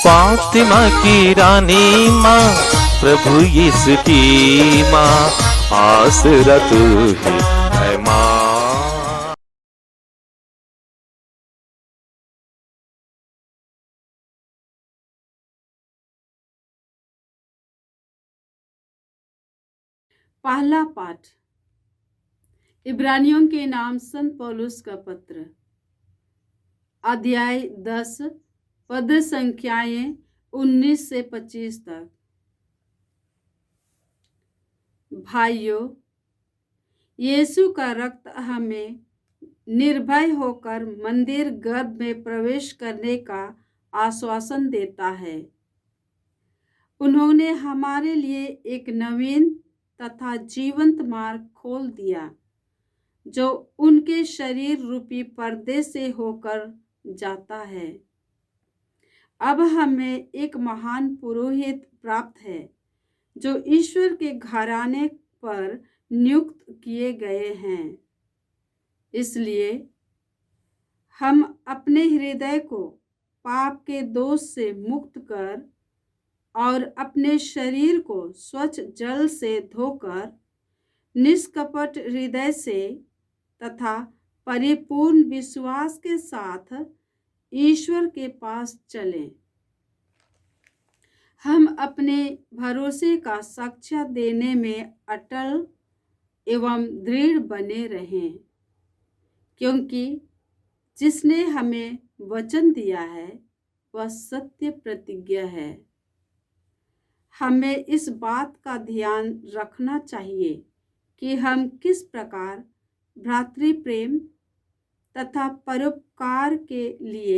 फातिमा की रानी माँ, प्रभु यीशु की माँ, आसरा तू ही है माँ। पहला पाठ इब्रानियों के नाम संत पौलुस का पत्र, अध्याय 10, पद संख्याएं 19 से 25 तक। भाइयों, यीशु का रक्त हमें निर्भय होकर मंदिर गर्भ में प्रवेश करने का आश्वासन देता है। उन्होंने हमारे लिए एक नवीन तथा जीवंत मार्ग खोल दिया, जो उनके शरीर रूपी पर्दे से होकर जाता है। अब हमें एक महान पुरोहित प्राप्त है, जो ईश्वर के घराने पर नियुक्त किए गए हैं। इसलिए हम अपने हृदय को पाप के दोष से मुक्त कर और अपने शरीर को स्वच्छ जल से धोकर निष्कपट हृदय से तथा परिपूर्ण विश्वास के साथ ईश्वर के पास चलें। हम अपने भरोसे का साक्ष्य देने में अटल एवं दृढ़ बने रहें, क्योंकि जिसने हमें वचन दिया है वह सत्य प्रतिज्ञा है। हमें इस बात का ध्यान रखना चाहिए कि हम किस प्रकार भ्रातृ प्रेम तथा परोपकार के लिए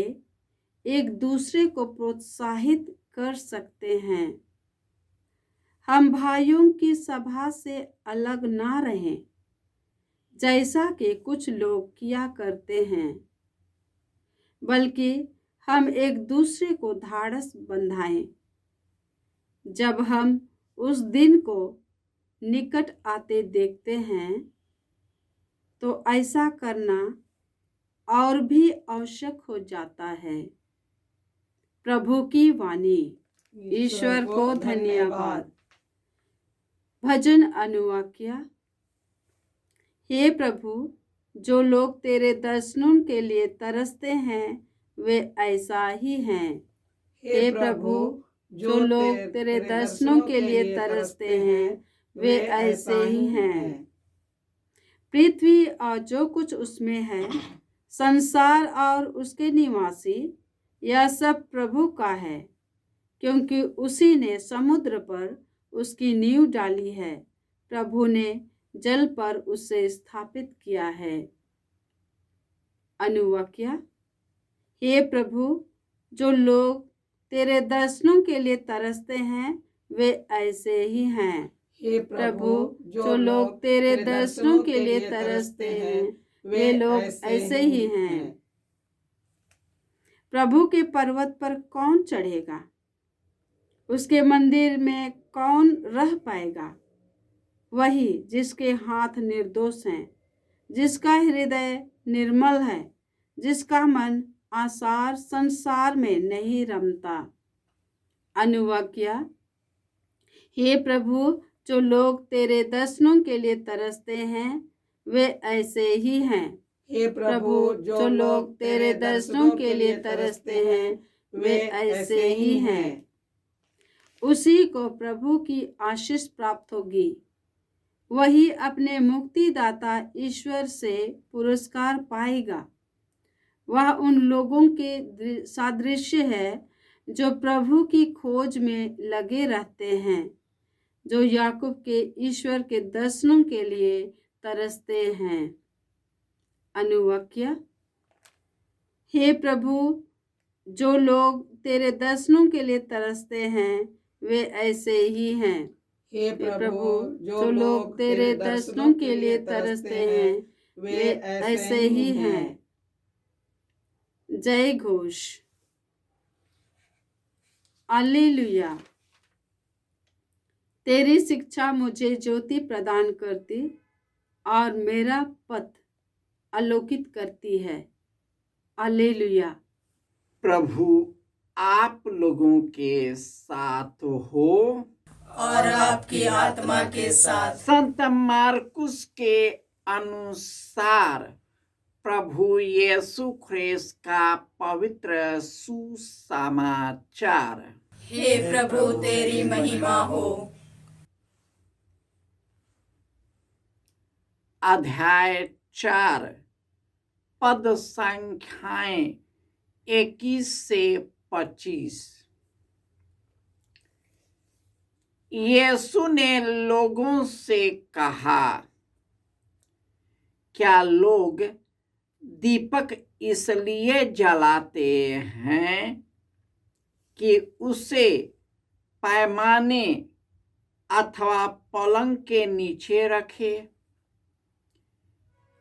एक दूसरे को प्रोत्साहित कर सकते हैं। हम भाइयों की सभा से अलग ना रहें, जैसा कि कुछ लोग किया करते हैं, बल्कि हम एक दूसरे को ढाढ़स बंधाएं। जब हम उस दिन को निकट आते देखते हैं, तो ऐसा करना और भी आवश्यक हो जाता है। प्रभु की वाणी। ईश्वर को धन्यवाद। भजन अनुवाक्य। हे प्रभु, जो लोग तेरे दर्शनों के लिए तरसते हैं वे ऐसा ही हैं। हे प्रभु, जो लोग तेरे दर्शनों के लिए तरसते हैं वे ऐसे ही हैं। पृथ्वी और जो कुछ उसमें है, संसार और उसके निवासी, यह सब प्रभु का है, क्योंकि उसी ने समुद्र पर उसकी नींव डाली है। प्रभु ने जल पर उसे स्थापित किया है। अनुवाक्य। हे प्रभु, जो लोग तेरे दर्शनों के लिए तरसते हैं वे ऐसे ही हैं। हे प्रभु, जो लोग तेरे दर्शनों के लिए तरसते हैं वे लोग ऐसे ही हैं। प्रभु के पर्वत पर कौन चढ़ेगा? उसके मंदिर में कौन रह पाएगा? वही जिसके हाथ निर्दोष हैं, जिसका हृदय निर्मल है, जिसका मन आसार संसार में नहीं रमता। अनुवाक्य। हे प्रभु, जो लोग तेरे दर्शनों के लिए तरसते हैं वे ऐसे ही हैं। हे प्रभु, जो लोग तेरे दर्शनों के लिए तरसते हैं वे ऐसे ही हैं। उसी को प्रभु की आशीष प्राप्त होगी। वही अपने मुक्तिदाता ईश्वर से पुरस्कार पाएगा। वह उन लोगों के सादृश्य है जो प्रभु की खोज में लगे रहते हैं, जो याकूब के ईश्वर के दर्शनों के लिए तरसते हैं। अनुवाक्य। हे प्रभु, जो लोग तेरे दर्शनों के लिए तरसते हैं वे ऐसे ही हैं। हे प्रभु, जो लोग तेरे दर्शनों के लिए तरसते हैं वे ऐसे ही हैं। जय घोष। हालेलुया। तेरी शिक्षा मुझे ज्योति प्रदान करती और मेरा पथ आलोकित करती है। हालेलुया। प्रभु आप लोगों के साथ हो और आपकी आत्मा के साथ। संत मार्कुस के अनुसार प्रभु यीशु ख्रिस्त का पवित्र सुसमाचार। हे प्रभु तेरी महिमा हो। अध्याय 4 पद संख्याएं 21 से 25। यीशु ने लोगों से कहा, क्या लोग दीपक इसलिए जलाते हैं कि उसे पैमाने अथवा पलंग के नीचे रखे?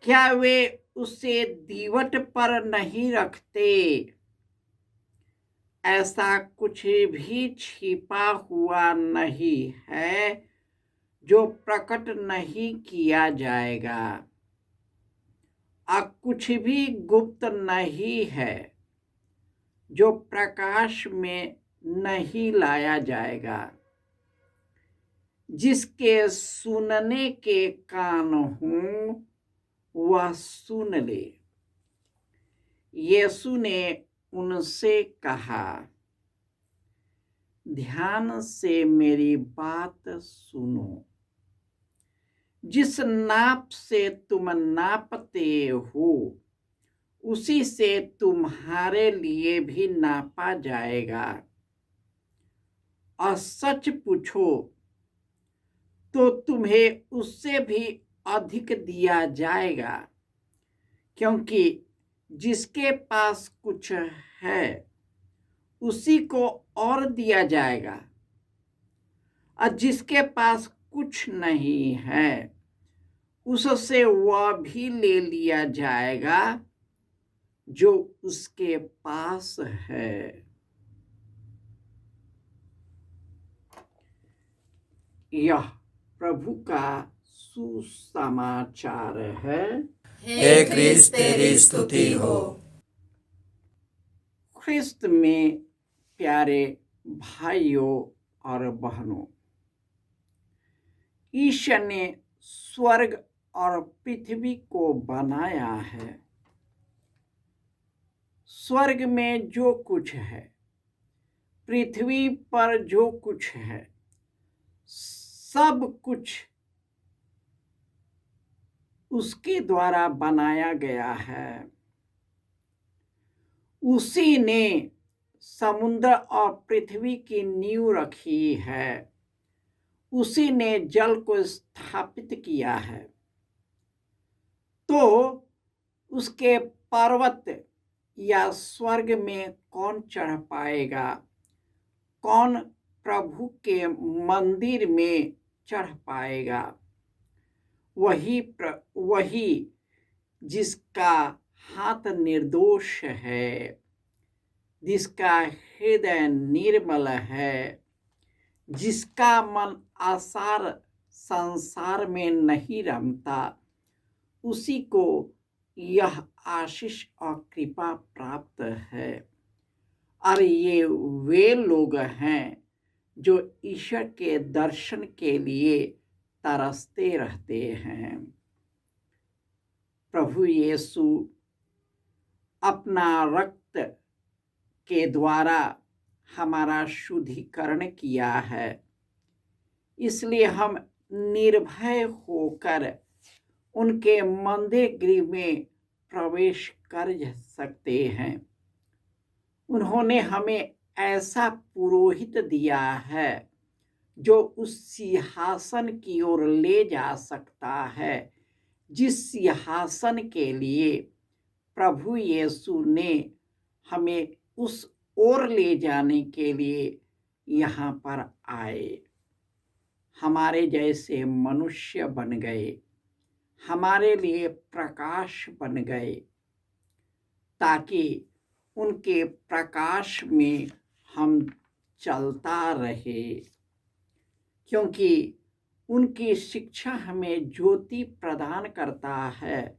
क्या वे उसे दीवट पर नहीं रखते? ऐसा कुछ भी छिपा हुआ नहीं है जो प्रकट नहीं किया जाएगा, और कुछ भी गुप्त नहीं है जो प्रकाश में नहीं लाया जाएगा। जिसके सुनने के कान हों वह सुन ले। यीशु ने उनसे कहा, ध्यान से मेरी बात सुनो। जिस नाप से तुम नापते हो उसी से तुम्हारे लिए भी नापा जाएगा। और सच पूछो तो तुम्हें उससे भी अधिक दिया जाएगा, क्योंकि जिसके पास कुछ है उसी को और दिया जाएगा, और जिसके पास कुछ नहीं है उससे वह भी ले लिया जाएगा जो उसके पास है। यह प्रभु का सुसमाचार है। हे क्रिस्त तेरी स्तुति हो। ख्रिस्त में प्यारे भाइयों और बहनों, ईश्वर ने स्वर्ग और पृथ्वी को बनाया है। स्वर्ग में जो कुछ है, पृथ्वी पर जो कुछ है, सब कुछ उसके द्वारा बनाया गया है। उसी ने समुद्र और पृथ्वी की नींव रखी है। उसी ने जल को स्थापित किया है। तो उसके पर्वत या स्वर्ग में कौन चढ़ पाएगा? कौन प्रभु के मंदिर में चढ़ पाएगा? वही जिसका हाथ निर्दोष है, जिसका हृदय निर्मल है, जिसका मन आसार संसार में नहीं रमता, उसी को यह आशीष और कृपा प्राप्त है। और ये वे लोग हैं जो ईश्वर के दर्शन के लिए तरसते रहते हैं। प्रभु यीशु अपना रक्त के द्वारा हमारा शुद्धिकरण किया है, इसलिए हम निर्भय होकर उनके मंदिर गृह में प्रवेश कर सकते हैं। उन्होंने हमें ऐसा पुरोहित दिया है जो उस सिंहासन की ओर ले जा सकता है, जिस सिंहासन के लिए प्रभु यीशु ने हमें उस ओर ले जाने के लिए यहाँ पर आए। हमारे जैसे मनुष्य बन गए, हमारे लिए प्रकाश बन गए, ताकि उनके प्रकाश में हम चलता रहे। क्योंकि उनकी शिक्षा हमें ज्योति प्रदान करता है,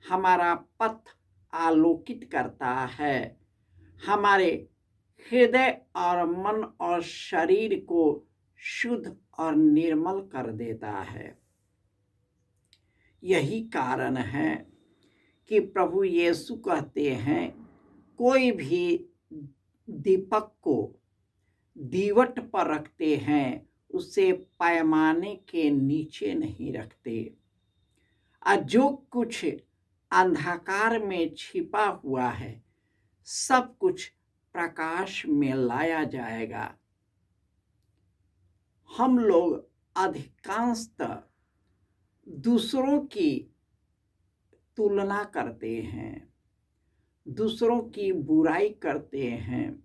हमारा पथ आलोकित करता है, हमारे हृदय और मन और शरीर को शुद्ध और निर्मल कर देता है। यही कारण है कि प्रभु यीशु कहते हैं, कोई भी दीपक को दीवट पर रखते हैं, उसे पैमाने के नीचे नहीं रखते। और जो कुछ अंधकार में छिपा हुआ है, सब कुछ प्रकाश में लाया जाएगा। हम लोग अधिकांशतः दूसरों की तुलना करते हैं, दूसरों की बुराई करते हैं,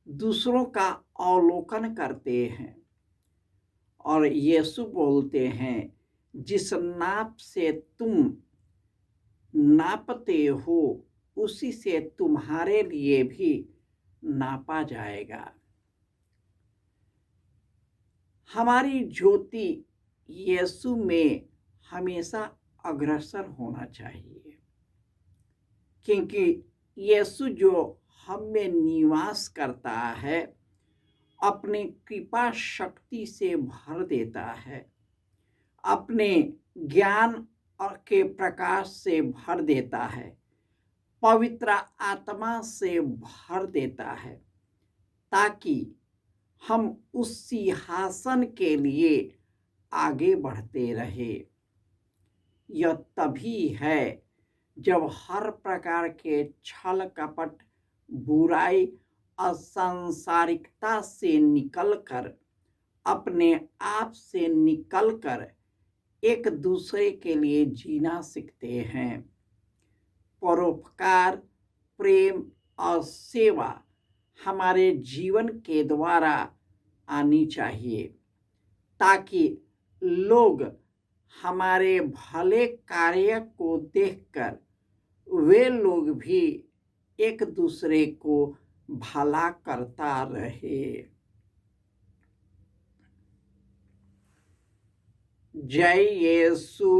दूसरों का अवलोकन करते हैं। और यीशु बोलते हैं, जिस नाप से तुम नापते हो उसी से तुम्हारे लिए भी नापा जाएगा। हमारी ज्योति यीशु में हमेशा अग्रसर होना चाहिए, क्योंकि यीशु जो हम में निवास करता है, अपने कृपा शक्ति से भर देता है, अपने ज्ञान के प्रकाश से भर देता है, पवित्र आत्मा से भर देता है, ताकि हम उस सिंहासन के लिए आगे बढ़ते रहे। यह तभी है जब हर प्रकार के छल कपट, बुराई और सांसारिकता से निकलकर, अपने आप से निकलकर एक दूसरे के लिए जीना सीखते हैं। परोपकार, प्रेम और सेवा हमारे जीवन के द्वारा आनी चाहिए, ताकि लोग हमारे भले कार्य को देखकर वे लोग भी एक दूसरे को भला करता रहे। जय यीशु।